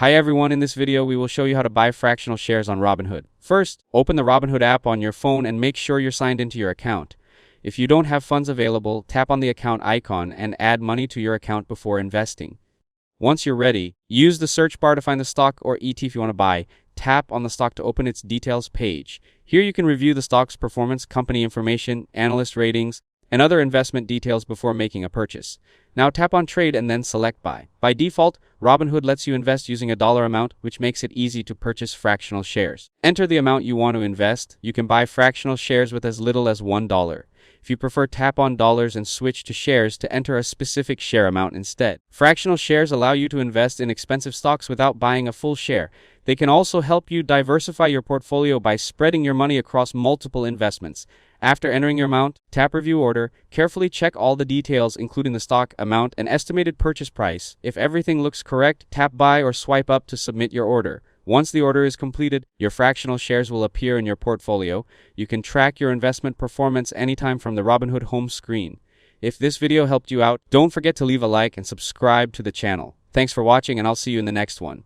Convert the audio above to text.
Hi everyone, in this video we will show you how to buy fractional shares on Robinhood. First, open the Robinhood app on your phone and make sure you're signed into your account. If you don't have funds available, tap on the account icon and add money to your account before investing. Once you're ready, use the search bar to find the stock or ETF you want to buy. Tap on the stock to open its details page. Here you can review the stock's performance, company information, analyst ratings, and other investment details before making a purchase. Now tap on Trade and then select Buy. By default, Robinhood lets you invest using a dollar amount, which makes it easy to purchase fractional shares. Enter the amount you want to invest. You can buy fractional shares with as little as $1. If you prefer, tap on dollars and switch to shares to enter a specific share amount instead. Fractional shares allow you to invest in expensive stocks without buying a full share. They can also help you diversify your portfolio by spreading your money across multiple investments. After entering your amount, tap Review Order. Carefully check all the details, including the stock, amount, and estimated purchase price. If everything looks correct, tap Buy or swipe up to submit your order. Once the order is completed, your fractional shares will appear in your portfolio. You can track your investment performance anytime from the Robinhood home screen. If this video helped you out, don't forget to leave a like and subscribe to the channel. Thanks for watching, and I'll see you in the next one.